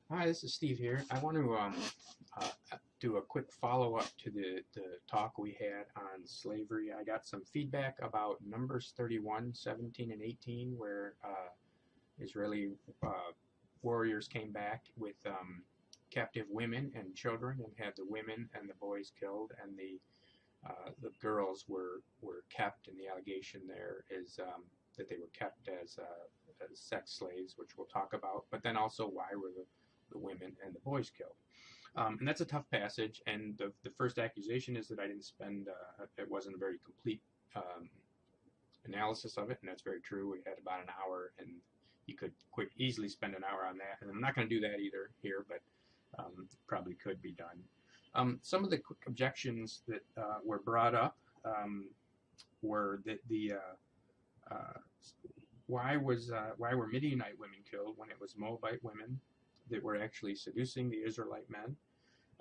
Hi, this is Steve here. I want to do a quick follow-up to the talk we had on slavery. I got some feedback about Numbers 31, 17, and 18, where Israeli warriors came back with captive women and children and had the women and the boys killed, and the girls were kept. And the allegation there is that they were kept as sex slaves, which we'll talk about. But then also, why were the women and the boys killed? And that's a tough passage. And the first accusation is that I didn't spend, it wasn't a very complete analysis of it, and that's very true. We had about an hour, and you could easily spend an hour on that. And I'm not going to do that either here, but probably could be done. Some of the quick objections that were brought up were that why were Midianite women killed when it was Moabite women that were actually seducing the Israelite men?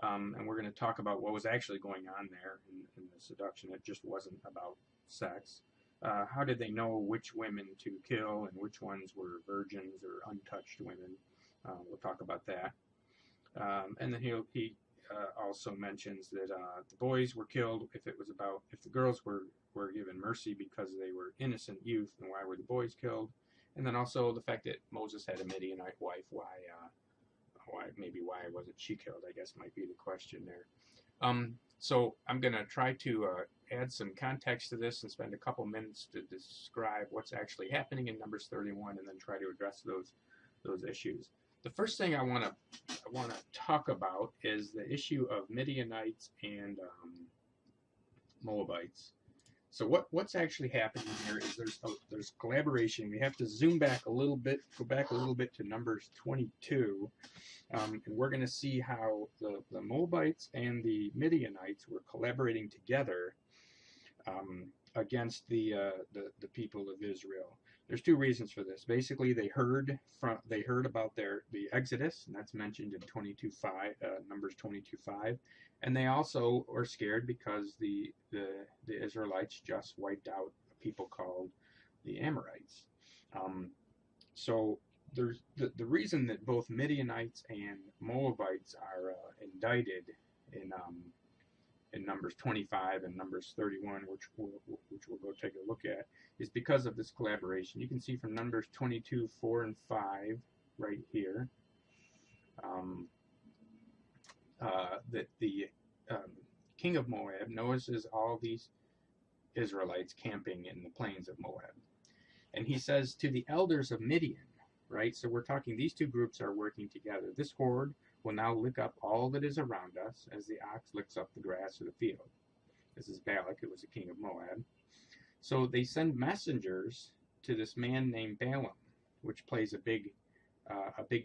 And we're going to talk about what was actually going on there in the seduction. It just wasn't about sex. How did they know which women to kill and which ones were virgins or untouched women? We'll talk about that. And then he also mentions that the boys were killed if the girls were given mercy because they were innocent youth, and why were the boys killed? And then also the fact that Moses had a Midianite wife, why wasn't she killed? I guess might be the question there. So I'm going to try to add some context to this and spend a couple minutes to describe what's actually happening in Numbers 31, and then try to address those issues. The first thing I want to talk about is the issue of Midianites and Moabites. So what's actually happening here is there's collaboration. We have to zoom back a little bit, go back a little bit to Numbers 22, and we're going to see how the Moabites and the Midianites were collaborating together against the people of Israel. There's two reasons for this. Basically, they heard about the Exodus, and that's mentioned in Numbers 22:5, and they also were scared because the Israelites just wiped out a people called the Amorites. So there's the reason that both Midianites and Moabites are indicted in Numbers 25 and Numbers 31, which we'll go take a look at, is because of this collaboration. You can see from Numbers 22, 4, and 5 right here that the king of Moab notices all these Israelites camping in the plains of Moab. And he says to the elders of Midian, right? So we're talking, these two groups are working together. This horde will now lick up all that is around us as the ox licks up the grass of the field. This is Balak, who was the king of Moab. So they send messengers to this man named Balaam, which plays a big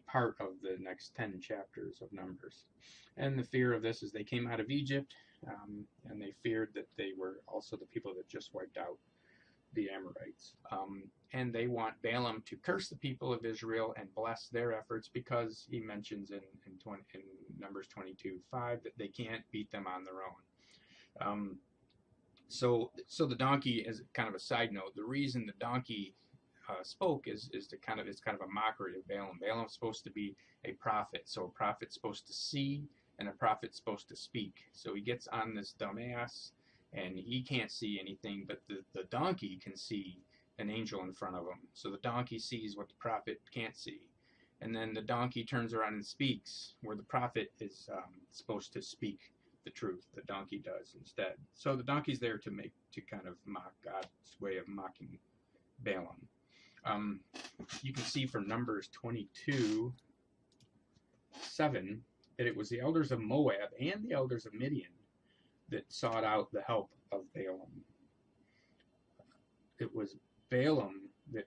part of the next 10 chapters of Numbers. And the fear of this is they came out of Egypt, and they feared that they were also the people that just wiped out the Amorites. And they want Balaam to curse the people of Israel and bless their efforts, because he mentions in Numbers 22:5 that they can't beat them on their own. So the donkey, as kind of a side note, the reason the donkey spoke is it's kind of a mockery of Balaam. Balaam's supposed to be a prophet, so a prophet's supposed to see and a prophet's supposed to speak. So he gets on this dumbass, and he can't see anything, but the donkey can see an angel in front of him. So the donkey sees what the prophet can't see. And then the donkey turns around and speaks, where the prophet is supposed to speak the truth. The donkey does instead. So the donkey's there to kind of mock God's way of mocking Balaam. You can see from Numbers 22:7 that it was the elders of Moab and the elders of Midian that sought out the help of Balaam. It was Balaam that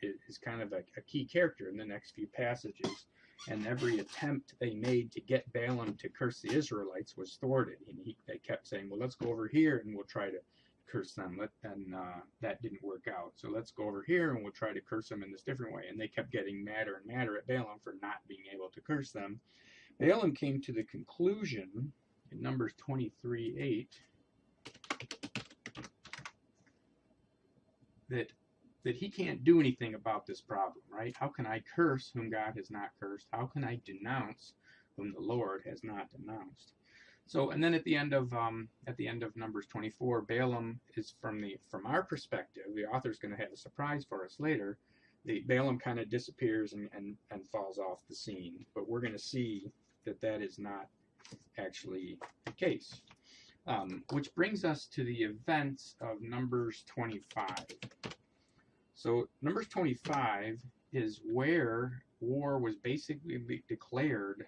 is kind of a key character in the next few passages, and every attempt they made to get Balaam to curse the Israelites was thwarted. And they kept saying, well, let's go over here and we'll try to curse them, and that didn't work out. So let's go over here and we'll try to curse them in this different way. And they kept getting madder and madder at Balaam for not being able to curse them. Balaam came to the conclusion in Numbers 23:8 that that he can't do anything about this problem, right? How can I curse whom God has not cursed? How can I denounce whom the Lord has not denounced? So, and then at the end of Numbers 24, Balaam is from our perspective. The author's going to have a surprise for us later. The Balaam kind of disappears and falls off the scene, but we're going to see that is not actually the case. Which brings us to the events of Numbers 25. So Numbers 25 is where war was basically declared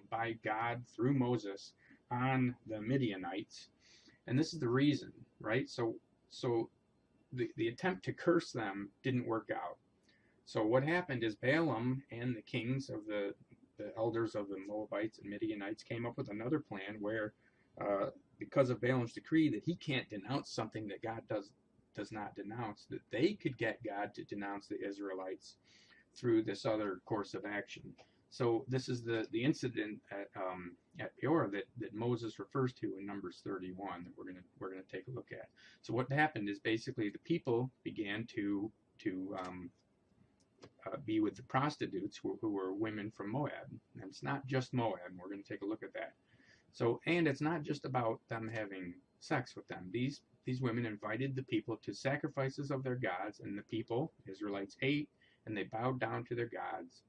by God through Moses on the Midianites, and this is the reason, right? So the attempt to curse them didn't work out. So what happened is Balaam and the kings of the elders of the Moabites and Midianites came up with another plan where, because of Balaam's decree that he can't denounce something that God does not denounce, that they could get God to denounce the Israelites through this other course of action. So this is the incident at Peor that Moses refers to in Numbers 31 that we're gonna take a look at. So what happened is basically the people began to be with the prostitutes who were women from Moab. And it's not just Moab. We're going to take a look at that. So, and it's not just about them having sex with them. These women invited the people to sacrifices of their gods, and the people, Israelites, ate, and they bowed down to their gods.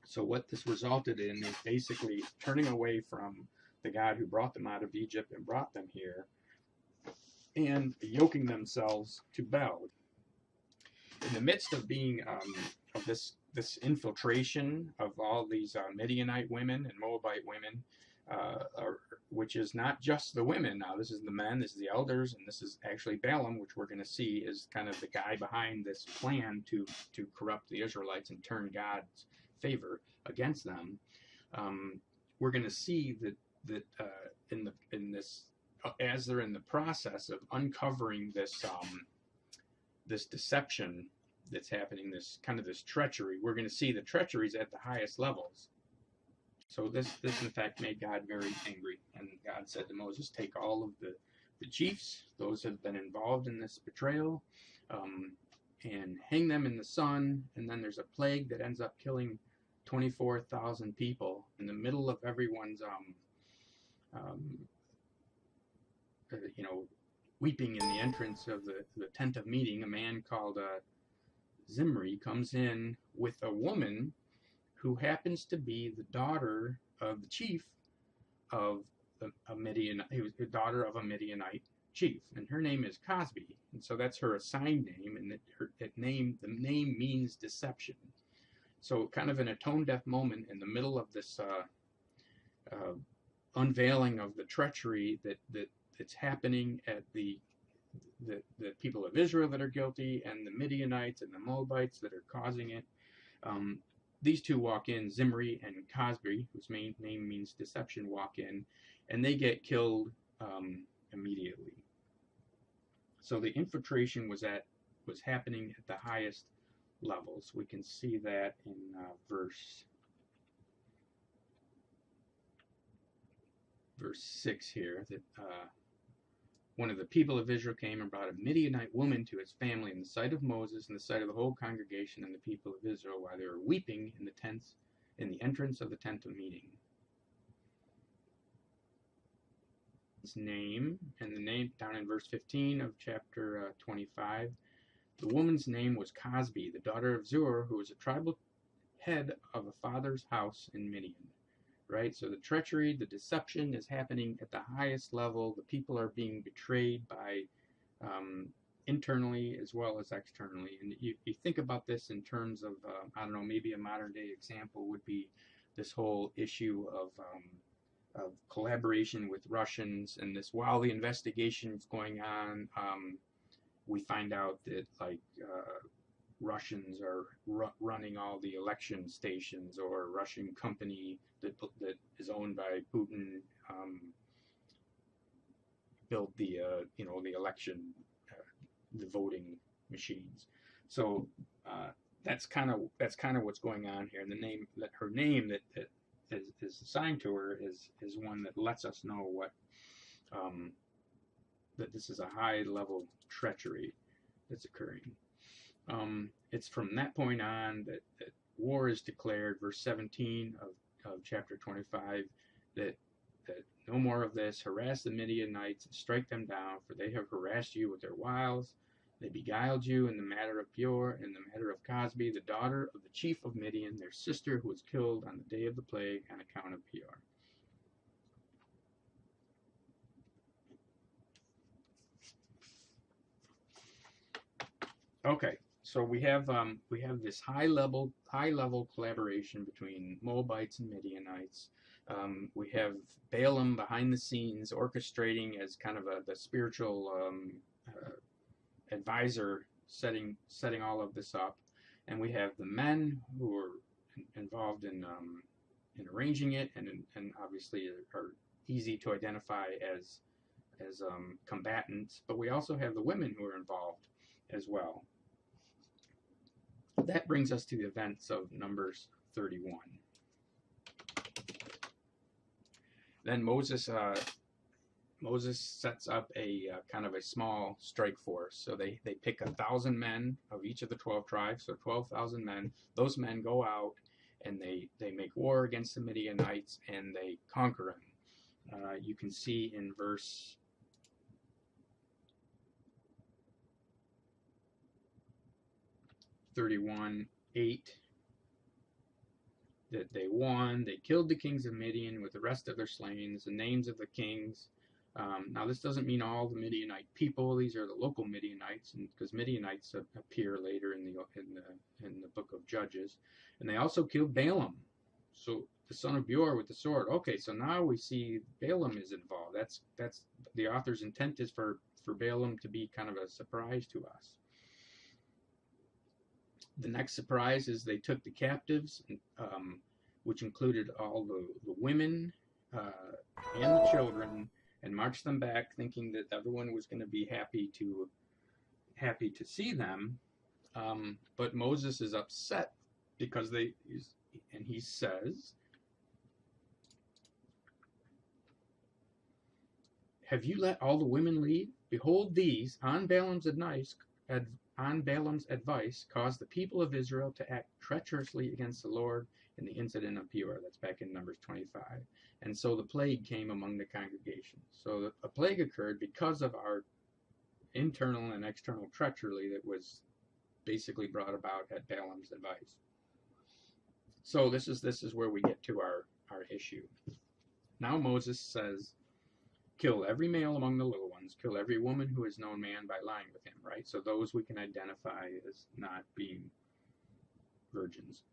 So what this resulted in is basically turning away from the God who brought them out of Egypt and brought them here, and yoking themselves to Baal. In the midst of being of this infiltration of all these Midianite women and Moabite women, which is not just the women. Now this is the men, this is the elders, and this is actually Balaam, which we're going to see is kind of the guy behind this plan to corrupt the Israelites and turn God's favor against them. We're going to see that in this as they're in the process of uncovering this this deception that's happening, this treachery, we're going to see the treacheries at the highest levels. So this in fact made God very angry, and God said to Moses, take all of the chiefs, those that have been involved in this betrayal, and hang them in the sun, and then there's a plague that ends up killing 24,000 people in the middle of everyone's weeping in the entrance of the tent of meeting. A man called Zimri comes in with a woman who happens to be the daughter of the chief of a Midianite. He was the daughter of a Midianite chief, and her name is Cozbi, and so that's her assigned name, and the name means deception. So kind of in a tone-deaf moment in the middle of this unveiling of the treachery that's happening at the people of Israel that are guilty, and the Midianites and the Moabites that are causing it. These two walk in, Zimri and Cozbi, whose main name means deception, walk in, and they get killed immediately. So the infiltration was happening at the highest levels. We can see that in verse 6 here, that one of the people of Israel came and brought a Midianite woman to his family in the sight of Moses, in the sight of the whole congregation and the people of Israel, while they were weeping in the entrance of the tent of meeting. His name, and the name down in verse 15 of chapter 25, the woman's name was Cozbi, the daughter of Zur, who was a tribal head of a father's house in Midian. Right? So the treachery, the deception is happening at the highest level. The people are being betrayed by internally as well as externally. And you think about this in terms of, I don't know, maybe a modern day example would be this whole issue of collaboration with Russians. And this, while the investigation is going on, we find out that Russians are running all the election stations, or a Russian company that is owned by Putin built the the election, the voting machines. So that's kind of what's going on here. And her name that is assigned to her is one that lets us know what that this is a high level treachery that's occurring. It's from that point on that war is declared. Verse 17 of chapter 25, that no more of this. Harass the Midianites and strike them down, for they have harassed you with their wiles. They beguiled you in the matter of Peor, in the matter of Cozbi, the daughter of the chief of Midian, their sister, who was killed on the day of the plague on account of Peor. Okay, so we have this high level collaboration between Moabites and Midianites. We have Balaam behind the scenes orchestrating as kind of the spiritual advisor, setting all of this up, and we have the men who are involved in arranging it, and obviously are easy to identify as combatants. But we also have the women who are involved as well. That brings us to the events of Numbers 31. Then Moses sets up a kind of a small strike force. So they pick 1,000 men of each of the 12 tribes, so 12,000 men. Those men go out and they make war against the Midianites and they conquer them. You can see in verse 31:8 that they won. They killed the kings of Midian with the rest of their slain, the names of the kings. Now this doesn't mean all the Midianite people. These are the local Midianites, because Midianites appear later in the book of Judges. And they also killed Balaam, so the son of Beor, with the sword. Okay, so now we see Balaam is involved. That's the author's intent, is for Balaam to be kind of a surprise to us. The next surprise is they took the captives, which included all the women and the children, and marched them back, thinking that everyone was going to be happy to see them. But Moses is upset because he says, "Have you let all the women leave? Behold, these, on Balaam's advice, caused the people of Israel to act treacherously against the Lord in the incident of Peor." That's back in Numbers 25. And so the plague came among the congregation. So a plague occurred because of our internal and external treachery that was basically brought about at Balaam's advice. So this is where we get to our issue. Now Moses says, kill every male among the little ones, kill every woman who has known man by lying with him, right? So those we can identify as not being virgins.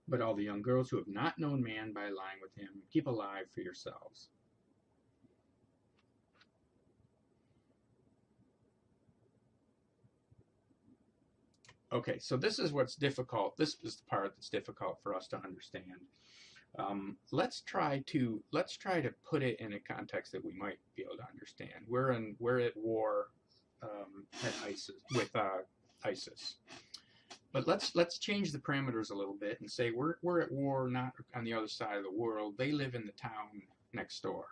But all the young girls who have not known man by lying with him, keep alive for yourselves. Okay, so this is what's difficult. This is the part that's difficult for us to understand. Let's try to put it in a context that we might be able to understand. We're at war at ISIS with ISIS, but let's change the parameters a little bit and say we're at war not on the other side of the world. They live in the town next door.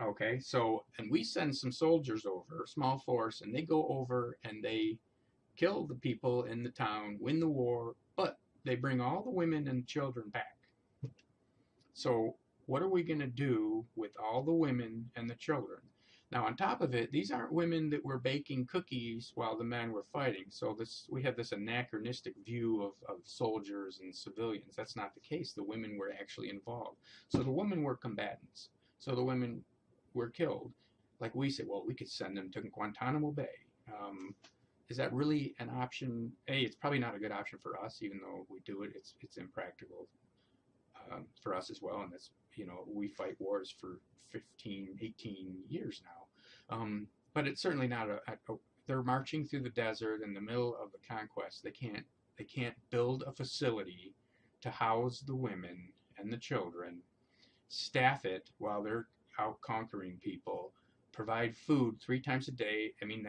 Okay, so and we send some soldiers over, a small force, and they go over and they kill the people in the town, win the war, but they bring all the women and children back. So what are we going to do with all the women and the children? Now, on top of it, these aren't women that were baking cookies while the men were fighting. So we have this anachronistic view of soldiers and civilians. That's not the case. The women were actually involved. So the women were combatants. So the women were killed. Like we said, well, we could send them to Guantanamo Bay. Is that really an option? It's probably not a good option for us, even though we do it. It's impractical for us as well. And that's, we fight wars for 15, 18 years now. But it's certainly not they're marching through the desert in the middle of the conquest. They can't build a facility to house the women and the children, staff it while they're out conquering people, provide food 3 times a day. I mean,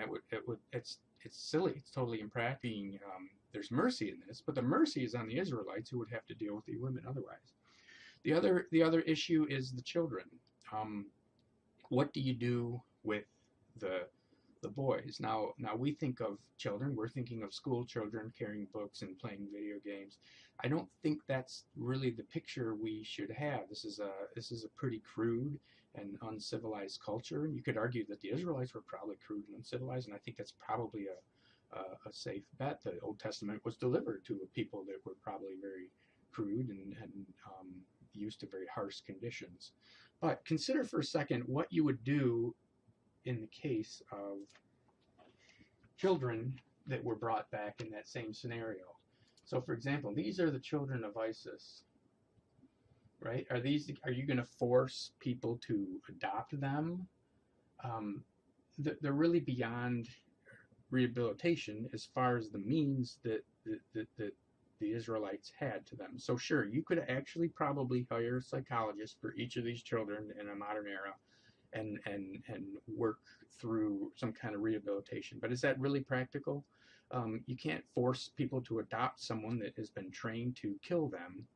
it's silly. It's totally impractical. There's mercy in this, but the mercy is on the Israelites, who would have to deal with the women otherwise. The other issue is the children. What do you do with the the boys. Now we think of children, we're thinking of school children carrying books and playing video games. I don't think that's really the picture we should have. This is a pretty crude and uncivilized culture. You could argue that the Israelites were probably crude and uncivilized, and I think that's probably a safe bet. The Old Testament was delivered to a people that were probably very crude and used to very harsh conditions. But consider for a second what you would do in the case of children that were brought back in that same scenario. So, for example, these are the children of ISIS, right? Are you going to force people to adopt them? They're really beyond rehabilitation as far as the means that the Israelites had to them. So sure, you could actually probably hire a psychologist for each of these children in a modern era and work through some kind of rehabilitation. But is that really practical? You can't force people to adopt someone that has been trained to kill them,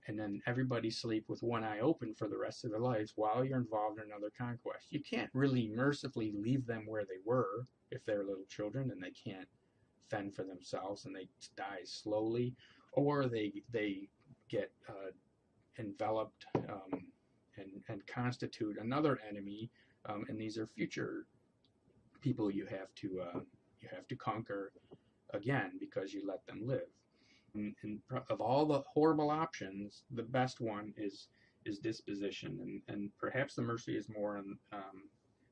and then everybody sleep with one eye open for the rest of their lives while you're involved in another conquest. You can't really mercifully leave them where they were if they're little children and they can't fend for themselves and they die slowly, or they get enveloped and constitute another enemy, and these are future people you have to conquer again because you let them live. And of all the horrible options, the best one is disposition, and perhaps the mercy is more on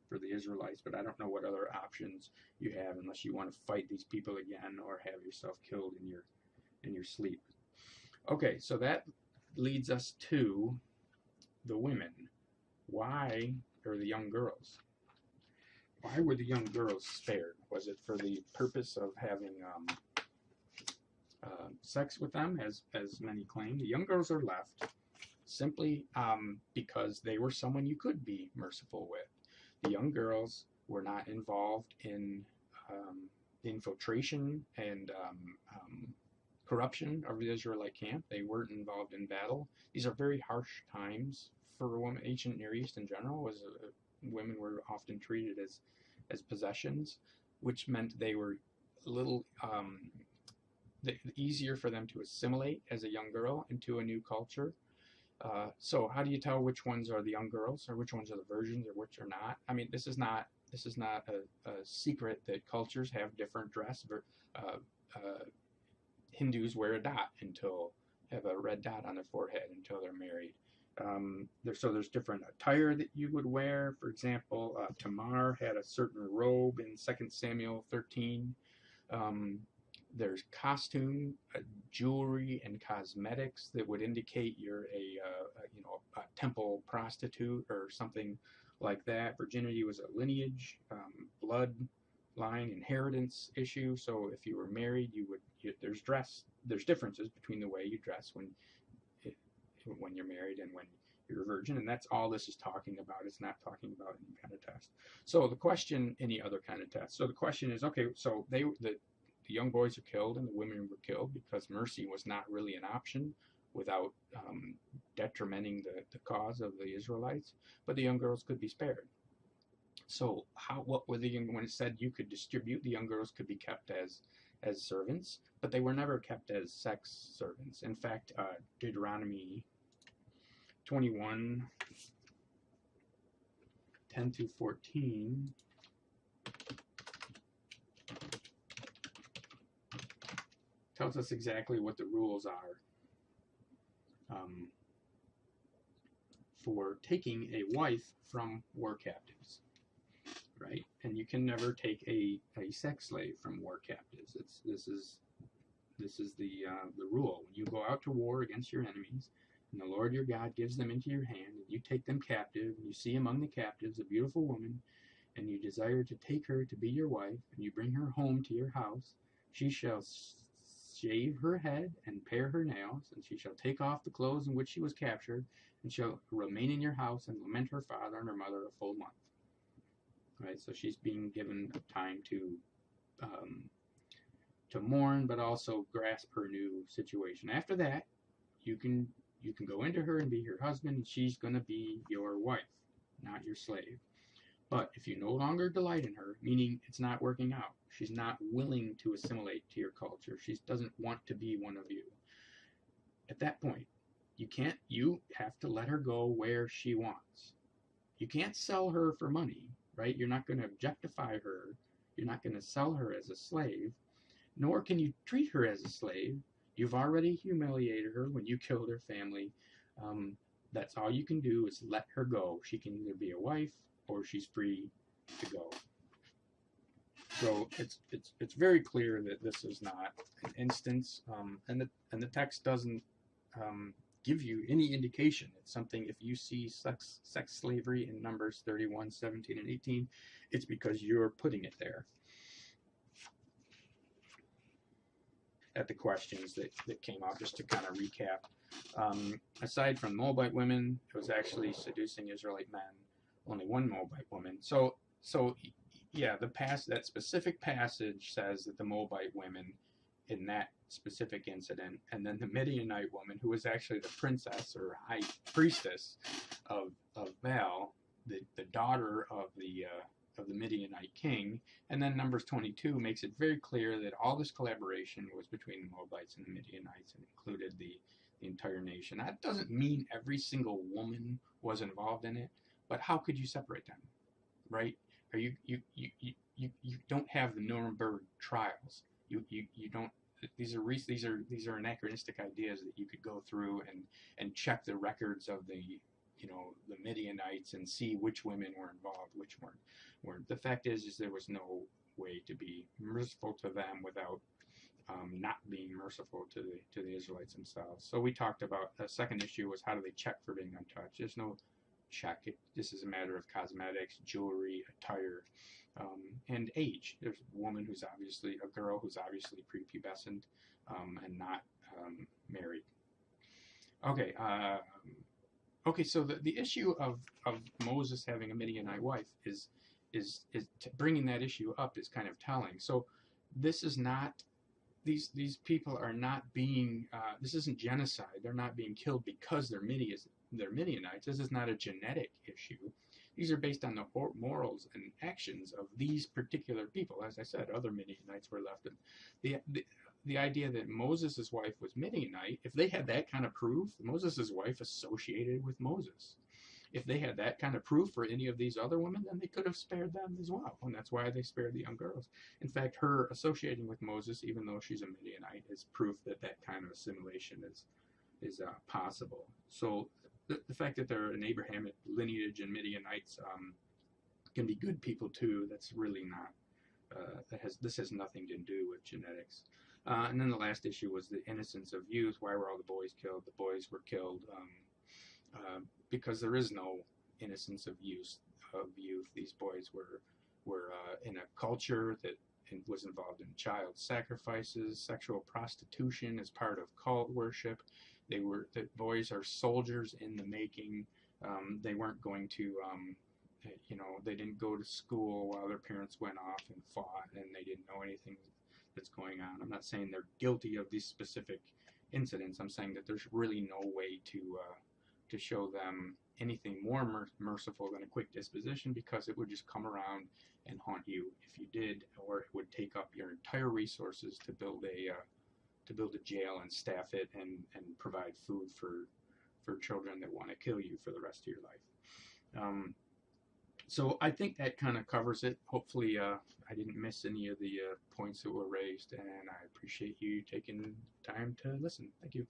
for the Israelites, but I don't know what other options you have unless you want to fight these people again or have yourself killed in your sleep. Okay, so that leads us to the women. Why, or the young girls? Why were the young girls spared? Was it for the purpose of having sex with them, as many claim? The young girls are left simply because they were someone you could be merciful with. The young girls were not involved in infiltration and corruption of the Israelite camp. They weren't involved in battle. These are very harsh times for a woman. Ancient Near East in general was women were often treated as possessions, which meant they were a little easier for them to assimilate as a young girl into a new culture. So how do you tell which ones are the young girls or which ones are the virgins or which are not? I mean, this is not a secret that cultures have different dress. Hindus wear a dot have a red dot on their forehead until they're married. There's different attire that you would wear. For example, Tamar had a certain robe in 2 Samuel 13. There's costume, jewelry, and cosmetics that would indicate you're a temple prostitute or something like that. Virginity was a lineage, bloodline, inheritance issue. So if you were married, there's differences between the way you dress when you're married and when you're a virgin, and that's all this is talking about. It's not talking about any kind of test. So the question, any other kind of test. So the question is, okay, so the young boys are killed and the women were killed because mercy was not really an option without detrimenting the cause of the Israelites, but the young girls could be spared. So what were when it said you could distribute, the young girls could be kept as servants, but they were never kept as sex servants. In fact, Deuteronomy 21, 10 through 14 tells us exactly what the rules are for taking a wife from war captives, right? And you can never take a sex slave from war captives. This is the rule. When you go out to war against your enemies, and the Lord your God gives them into your hand, and you take them captive, and you see among the captives a beautiful woman, and you desire to take her to be your wife, and you bring her home to your house, she shall shave her head and pare her nails, and she shall take off the clothes in which she was captured, and shall remain in your house and lament her father and her mother a full month. Right, so she's being given time to mourn, but also grasp her new situation. After that, you can go into her and be her husband, and she's going to be your wife, not your slave. But if you no longer delight in her, meaning it's not working out, she's not willing to assimilate to your culture, she doesn't want to be one of you, at that point, you have to let her go where she wants. You can't sell her for money, right? You're not going to objectify her. You're not going to sell her as a slave, nor can you treat her as a slave. You've already humiliated her when you killed her family. That's all you can do is let her go. She can either be a wife or she's free to go. So it's very clear that this is not an instance, and the text doesn't give you any indication. It's something, if you see sex slavery in Numbers 31, 17, and 18, it's because you're putting it there. At the questions that came up, just to kind of recap. Aside from Moabite women, it was actually seducing Israelite men. Only one Moabite woman. So yeah, that specific passage says that the Moabite women in that specific incident, and then the Midianite woman, who was actually the princess or high priestess of Baal, the daughter of the Midianite king, and then Numbers 22 makes it very clear that all this collaboration was between the Moabites and the Midianites and included the entire nation. That doesn't mean every single woman was involved in it, but how could you separate them, right? Or you don't have the Nuremberg trials. You don't. These are anachronistic ideas that you could go through and check the records of the Midianites and see which women were involved, which weren't. The fact is there was no way to be merciful to them without not being merciful to the Israelites themselves. So we talked about the second issue was how do they check for being untouched. There's no check. This is a matter of cosmetics, jewelry, attire, and age. There's a woman who's obviously a girl who's obviously prepubescent and not married. Okay. Okay, so the issue of Moses having a Midianite wife is bringing that issue up is kind of telling. So this is not, these people are not being, this isn't genocide. They're not being killed because they're Midianites. This is not a genetic issue. These are based on the morals and actions of these particular people. As I said, other Midianites were left. The idea that Moses' wife was Midianite, if they had that kind of proof, Moses' wife associated with Moses. If they had that kind of proof for any of these other women, then they could have spared them as well. And that's why they spared the young girls. In fact, her associating with Moses, even though she's a Midianite, is proof that that kind of assimilation is possible. So the fact that they're an Abrahamic lineage and Midianites can be good people too, that's really not, this has nothing to do with genetics. And then the last issue was the innocence of youth. Why were all the boys killed? The boys were killed because there is no innocence of youth. These boys were in a culture that was involved in child sacrifices, sexual prostitution as part of cult worship. The boys are soldiers in the making. They weren't going to, they didn't go to school while their parents went off and fought, and they didn't know anything that's going on. I'm not saying they're guilty of these specific incidents. I'm saying that there's really no way to show them anything more merciful than a quick disposition, because it would just come around and haunt you if you did, or it would take up your entire resources to build a jail and staff it and provide food for children that want to kill you for the rest of your life. So I think that kind of covers it. Hopefully I didn't miss any of the points that were raised, and I appreciate you taking time to listen. Thank you.